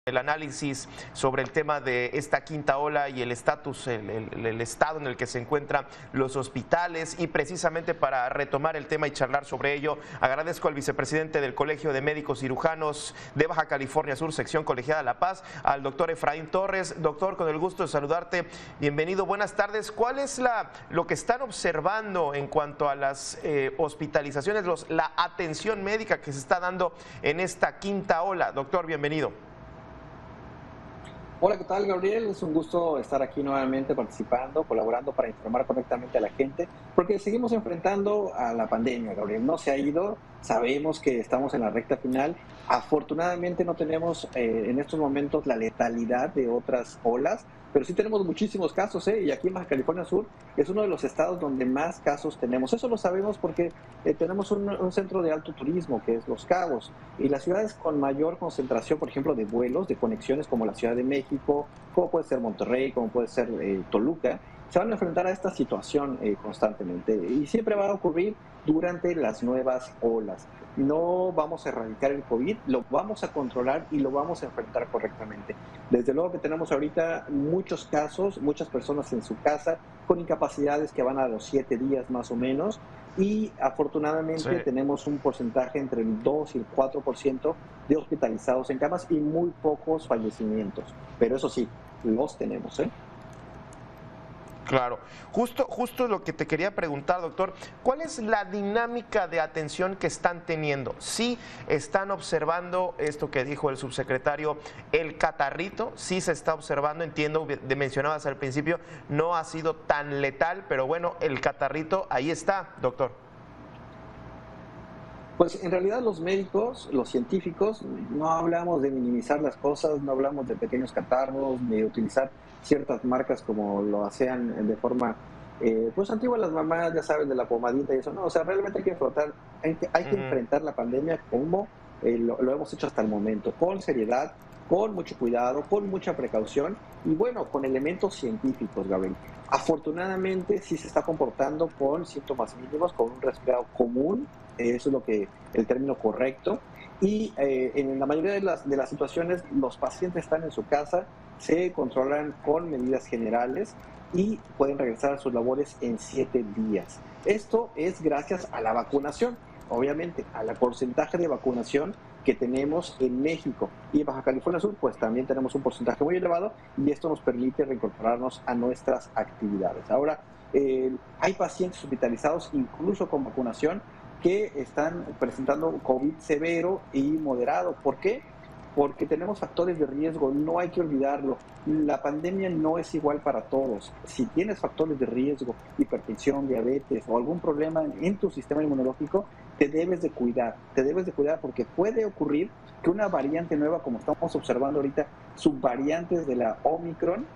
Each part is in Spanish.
el análisis sobre el tema de esta quinta ola y el estatus, el estado en el que se encuentran los hospitales, y precisamente para retomar el tema y charlar sobre ello, agradezco al vicepresidente del Colegio de Médicos Cirujanos de Baja California Sur, sección colegiada La Paz, al doctor Efraín Torres. Doctor, con el gusto de saludarte, bienvenido, buenas tardes. ¿Cuál es lo que están observando en cuanto a las hospitalizaciones, la atención médica que se está dando en esta quinta ola? Doctor, bienvenido. Hola, ¿qué tal, Gabriel? Es un gusto estar aquí nuevamente participando, colaborando para informar correctamente a la gente, porque seguimos enfrentando a la pandemia, Gabriel. No se ha ido, sabemos que estamos en la recta final. Afortunadamente no tenemos en estos momentos la letalidad de otras olas, pero sí tenemos muchísimos casos, ¿eh? Y aquí en Baja California Sur es uno de los estados donde más casos tenemos. Eso lo sabemos porque tenemos un centro de alto turismo, que es Los Cabos, y las ciudades con mayor concentración, por ejemplo, de vuelos, de conexiones, como la Ciudad de México, como puede ser Monterrey, como puede ser Toluca, se van a enfrentar a esta situación constantemente, y siempre va a ocurrir durante las nuevas olas. No vamos a erradicar el COVID, lo vamos a controlar y lo vamos a enfrentar correctamente. Desde luego que tenemos ahorita muchos casos, muchas personas en su casa con incapacidades que van a los 7 días más o menos, y afortunadamente Sí. tenemos un porcentaje entre el 2 y el 4% de hospitalizados en camas y muy pocos fallecimientos. Pero eso sí, los tenemos, ¿eh? Claro, justo lo que te quería preguntar, doctor, ¿cuál es la dinámica de atención que están teniendo? ¿Sí están observando esto que dijo el subsecretario, el catarrito? Sí se está observando, entiendo, mencionabas al principio, no ha sido tan letal, pero bueno, el catarrito ahí está, doctor. Pues en realidad los médicos, los científicos, no hablamos de minimizar las cosas, no hablamos de pequeños catarros, ni de utilizar ciertas marcas como lo hacían de forma, pues antigua las mamás, ya sabes, de la pomadita y eso. No, o sea, realmente hay que enfrentar, hay que Ujú. enfrentar la pandemia como lo hemos hecho hasta el momento, con seriedad, con mucho cuidado, con mucha precaución y bueno, con elementos científicos, Gabriel. Afortunadamente sí se está comportando con síntomas mínimos, con un resfriado común, eso es lo que el término correcto. Y en la mayoría de las situaciones los pacientes están en su casa, se controlan con medidas generales y pueden regresar a sus labores en 7 días. Esto es gracias a la vacunación, obviamente, al porcentaje de vacunación que tenemos en México. Y en Baja California Sur, pues también tenemos un porcentaje muy elevado y esto nos permite reincorporarnos a nuestras actividades. Ahora, hay pacientes hospitalizados incluso con vacunación que están presentando COVID severo y moderado. ¿Por qué? Porque tenemos factores de riesgo, no hay que olvidarlo. La pandemia no es igual para todos. Si tienes factores de riesgo, hipertensión, diabetes o algún problema en tu sistema inmunológico, te debes de cuidar porque puede ocurrir que una variante nueva, como estamos observando ahorita, subvariantes de la Omicron,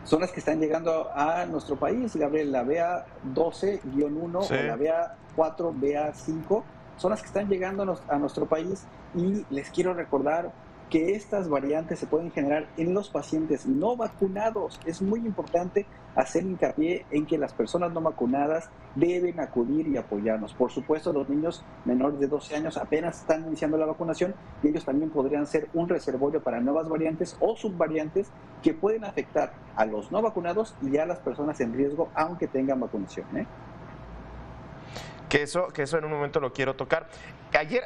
son las que están llegando a nuestro país, Gabriel, la BA12-1 Sí. o la BA4, BA5, son las que están llegando a nuestro país y les quiero recordar que estas variantes se pueden generar en los pacientes no vacunados. Es muy importante hacer hincapié en que las personas no vacunadas deben acudir y apoyarnos. Por supuesto, los niños menores de 12 años apenas están iniciando la vacunación y ellos también podrían ser un reservorio para nuevas variantes o subvariantes que pueden afectar a los no vacunados y a las personas en riesgo aunque tengan vacunación, ¿eh? Que eso en un momento lo quiero tocar. Ayer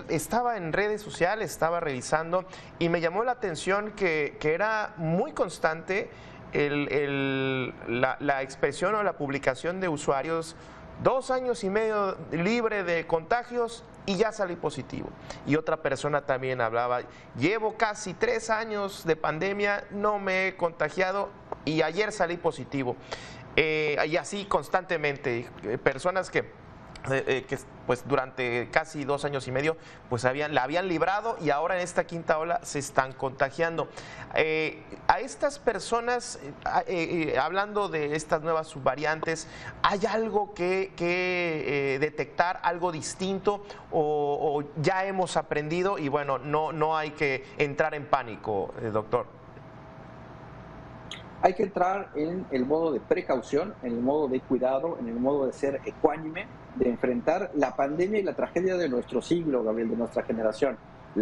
estaba en redes sociales, estaba revisando y me llamó la atención que era muy constante la expresión o la publicación de usuarios, 2 años y medio libre de contagios y ya salí positivo. Y otra persona también hablaba, llevo casi 3 años de pandemia, no me he contagiado y ayer salí positivo. Y así constantemente, personas que pues durante casi 2 años y medio pues la habían librado y ahora en esta quinta ola se están contagiando. A estas personas, hablando de estas nuevas subvariantes, ¿hay algo que detectar, algo distinto o ya hemos aprendido y bueno, no hay que entrar en pánico, doctor? Hay que entrar en el modo de precaución, en el modo de cuidado, en el modo de ser ecuánime, de enfrentar la pandemia y la tragedia de nuestro siglo, Gabriel, de nuestra generación.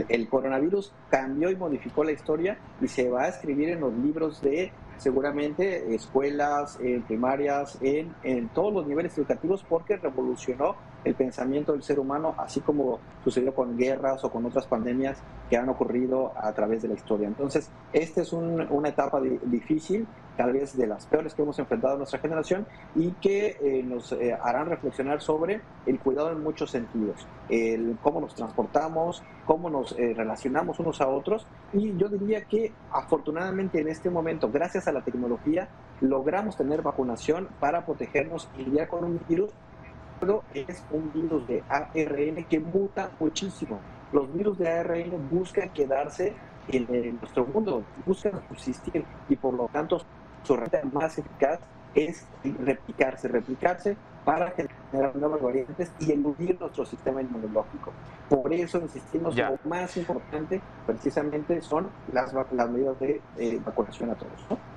El coronavirus cambió y modificó la historia y se va a escribir en los libros de seguramente escuelas, primarias, en todos los niveles educativos, porque revolucionó el pensamiento del ser humano, así como sucedió con guerras o con otras pandemias que han ocurrido a través de la historia. Entonces, esta es una etapa difícil, tal vez de las peores que hemos enfrentado en nuestra generación, y que nos harán reflexionar sobre el cuidado en muchos sentidos, cómo nos transportamos, cómo nos relacionamos unos a otros, y yo diría que afortunadamente en este momento, gracias a la tecnología, logramos tener vacunación para protegernos y lidiar con un virus. Es un virus de ARN que muta muchísimo. Los virus de ARN buscan quedarse en nuestro mundo, buscan subsistir, y por lo tanto su receta más eficaz es replicarse para generar nuevas variantes y eludir nuestro sistema inmunológico. Por eso insistimos, lo más importante precisamente son las medidas de vacunación a todos, ¿no?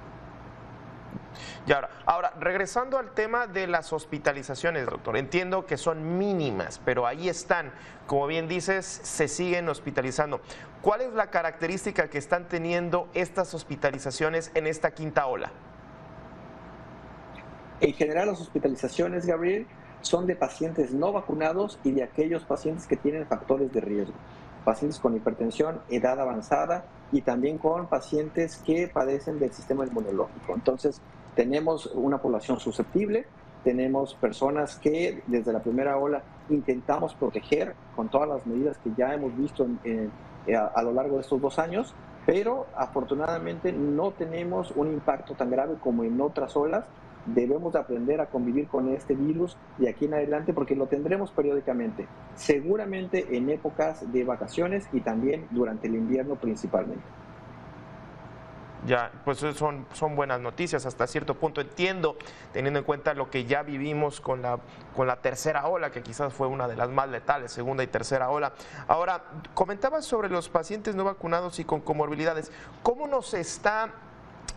Y ahora, regresando al tema de las hospitalizaciones, doctor, entiendo que son mínimas, pero ahí están. Como bien dices, se siguen hospitalizando. ¿Cuál es la característica que están teniendo estas hospitalizaciones en esta quinta ola? En general, las hospitalizaciones, Gabriel, son de pacientes no vacunados y de aquellos pacientes que tienen factores de riesgo. Pacientes con hipertensión, edad avanzada y también con pacientes que padecen del sistema inmunológico. Entonces, tenemos una población susceptible, tenemos personas que desde la primera ola intentamos proteger con todas las medidas que ya hemos visto a lo largo de estos 2 años, pero afortunadamente no tenemos un impacto tan grave como en otras olas. Debemos de aprender a convivir con este virus de aquí en adelante, porque lo tendremos periódicamente, seguramente en épocas de vacaciones y también durante el invierno principalmente. Ya, pues son buenas noticias hasta cierto punto, entiendo, teniendo en cuenta lo que ya vivimos con la tercera ola, que quizás fue una de las más letales, segunda y tercera ola. Ahora, comentabas sobre los pacientes no vacunados y con comorbilidades. ¿Cómo nos está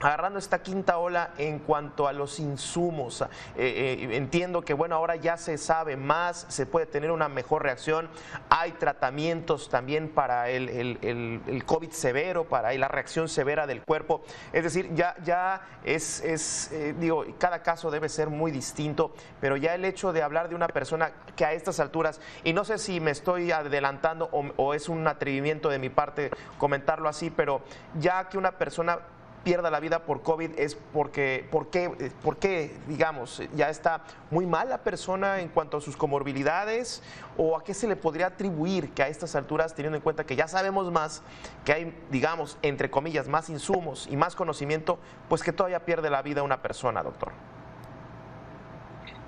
agarrando esta quinta ola en cuanto a los insumos? Entiendo que bueno, ahora ya se sabe más, se puede tener una mejor reacción, hay tratamientos también para el COVID severo, para la reacción severa del cuerpo, es decir, ya digo, cada caso debe ser muy distinto, pero ya el hecho de hablar de una persona que a estas alturas, y no sé si me estoy adelantando o es un atrevimiento de mi parte comentarlo así, pero ya que una persona pierda la vida por COVID es porque, ¿por qué, digamos, ya está muy mal la persona en cuanto a sus comorbilidades? ¿O a qué se le podría atribuir que a estas alturas, teniendo en cuenta que ya sabemos más, que hay, digamos, entre comillas, más insumos y más conocimiento, pues que todavía pierde la vida una persona, doctor?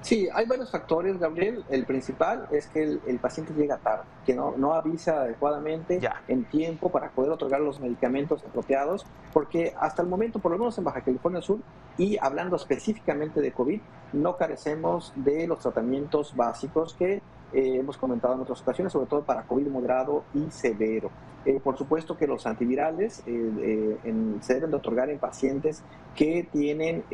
Sí, hay varios factores, Gabriel. El principal es que el paciente llega tarde, que no avisa adecuadamente en tiempo para poder otorgar los medicamentos apropiados, porque hasta el momento, por lo menos en Baja California Sur, y hablando específicamente de COVID, no carecemos de los tratamientos básicos que hemos comentado en otras ocasiones, sobre todo para COVID moderado y severo. Por supuesto que los antivirales se deben de otorgar en pacientes que tienen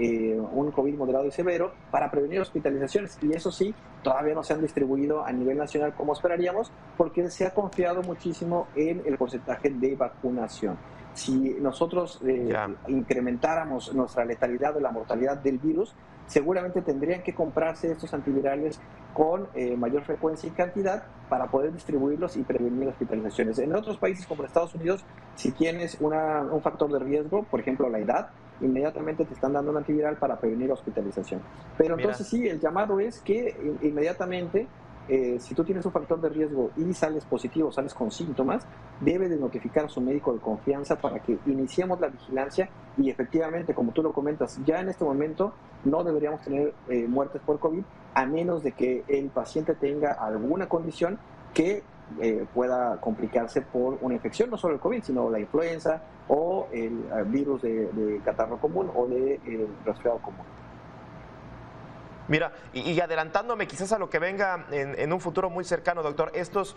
un COVID moderado y severo para prevenir hospitalizaciones, y eso sí, todavía no se han distribuido a nivel nacional como esperaríamos, porque se ha confiado muchísimo en el porcentaje de vacunación. Si nosotros incrementáramos nuestra letalidad o la mortalidad del virus, seguramente tendrían que comprarse estos antivirales con mayor frecuencia y cantidad para poder distribuirlos y prevenir hospitalizaciones. En otros países como Estados Unidos, si tienes un factor de riesgo, por ejemplo la edad, inmediatamente te están dando un antiviral para prevenir hospitalización. Pero entonces sí, el llamado es que inmediatamente, si tú tienes un factor de riesgo y sales positivo, sales con síntomas, debe de notificar a su médico de confianza para que iniciemos la vigilancia, y efectivamente, como tú lo comentas, ya en este momento no deberíamos tener muertes por COVID, a menos de que el paciente tenga alguna condición que pueda complicarse por una infección, no solo el COVID, sino la influenza o el virus de catarro común o de resfriado común. Mira, y adelantándome quizás a lo que venga en un futuro muy cercano, doctor, estos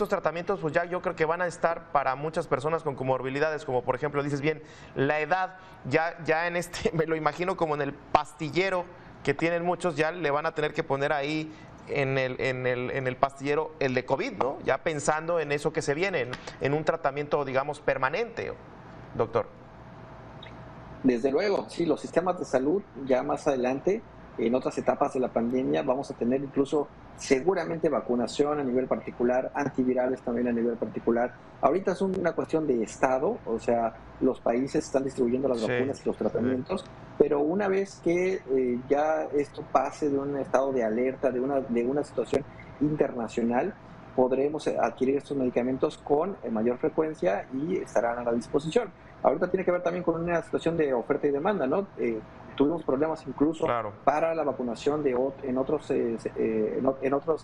tratamientos pues ya yo creo que van a estar para muchas personas con comorbilidades, como por ejemplo, dices bien, la edad, ya en me lo imagino como en el pastillero que tienen muchos, ya le van a tener que poner ahí en el pastillero el de COVID, ¿no? Ya pensando en eso que se viene, en un tratamiento, digamos, permanente, doctor. Desde luego, sí, los sistemas de salud ya más adelante, en otras etapas de la pandemia, vamos a tener incluso seguramente vacunación a nivel particular, antivirales también a nivel particular. Ahorita es una cuestión de Estado, o sea, los países están distribuyendo las vacunas y los tratamientos, pero una vez que ya esto pase de un estado de alerta, de una situación internacional, podremos adquirir estos medicamentos con mayor frecuencia y estarán a la disposición. Ahorita tiene que ver también con una situación de oferta y demanda, ¿no? Tuvimos problemas incluso para la vacunación en otras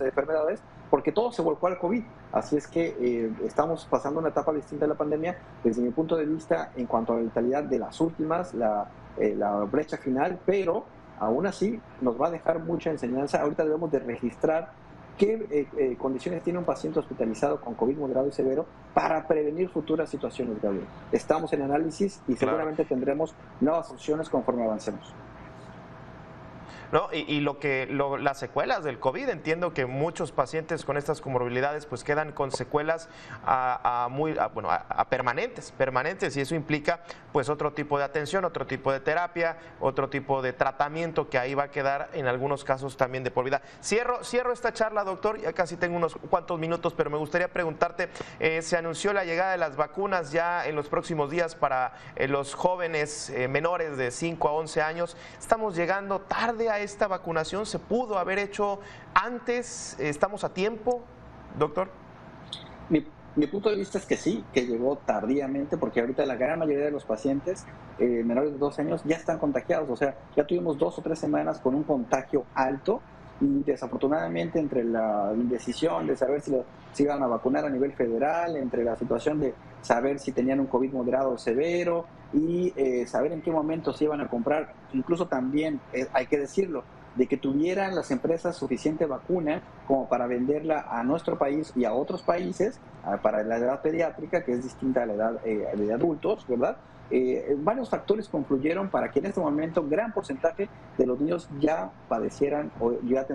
enfermedades, porque todo se volcó al COVID. Así es que estamos pasando una etapa distinta de la pandemia, desde mi punto de vista, en cuanto a la letalidad de las últimas, la brecha final, pero aún así nos va a dejar mucha enseñanza. Ahorita debemos de registrar qué condiciones tiene un paciente hospitalizado con COVID moderado y severo para prevenir futuras situaciones, Gabriel. Estamos en análisis y seguramente tendremos nuevas opciones conforme avancemos. ¿No? Y las secuelas del COVID, entiendo que muchos pacientes con estas comorbilidades pues quedan con secuelas permanentes, y eso implica pues otro tipo de atención, otro tipo de terapia, otro tipo de tratamiento que ahí va a quedar en algunos casos también de por vida. Cierro esta charla, doctor, ya casi tengo unos cuantos minutos, pero me gustaría preguntarte, se anunció la llegada de las vacunas ya en los próximos días para los jóvenes menores de 5 a 11 años. Estamos llegando tarde a esta vacunación, ¿se pudo haber hecho antes? ¿Estamos a tiempo, doctor? Mi punto de vista es que sí, que llegó tardíamente, porque ahorita la gran mayoría de los pacientes menores de 12 años ya están contagiados, o sea, ya tuvimos 2 o 3 semanas con un contagio alto y desafortunadamente entre la indecisión de saber si iban a vacunar a nivel federal, entre la situación de saber si tenían un COVID moderado o severo y saber en qué momento se iban a comprar, incluso también, hay que decirlo, de que tuvieran las empresas suficiente vacuna como para venderla a nuestro país y a otros países para la edad pediátrica, que es distinta a la edad de adultos, ¿verdad? Varios factores confluyeron para que en este momento gran porcentaje de los niños ya padecieran o ya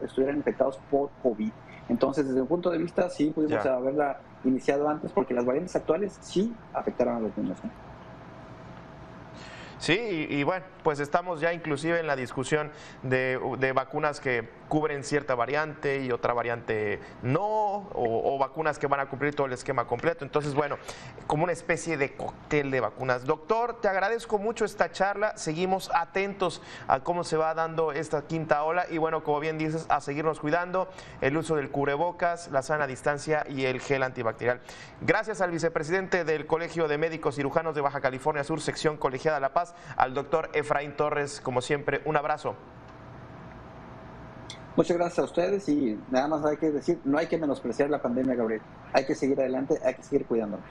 estuvieran infectados por COVID. Entonces, desde un punto de vista, sí pudimos haberla iniciado antes, porque las variantes actuales sí afectaron a los niños, ¿no? Sí, y bueno, pues estamos ya inclusive en la discusión de vacunas que cubren cierta variante y otra variante no, o vacunas que van a cumplir todo el esquema completo. Entonces, bueno, como una especie de cóctel de vacunas. Doctor, te agradezco mucho esta charla, seguimos atentos a cómo se va dando esta quinta ola y bueno, como bien dices, a seguirnos cuidando, el uso del cubrebocas, la sana distancia y el gel antibacterial. Gracias al vicepresidente del Colegio de Médicos Cirujanos de Baja California Sur, sección colegiada La Paz, al doctor Efraín Torres, como siempre, un abrazo. Muchas gracias a ustedes y nada más hay que decir, no hay que menospreciar la pandemia, Gabriel. Hay que seguir adelante, hay que seguir cuidándonos.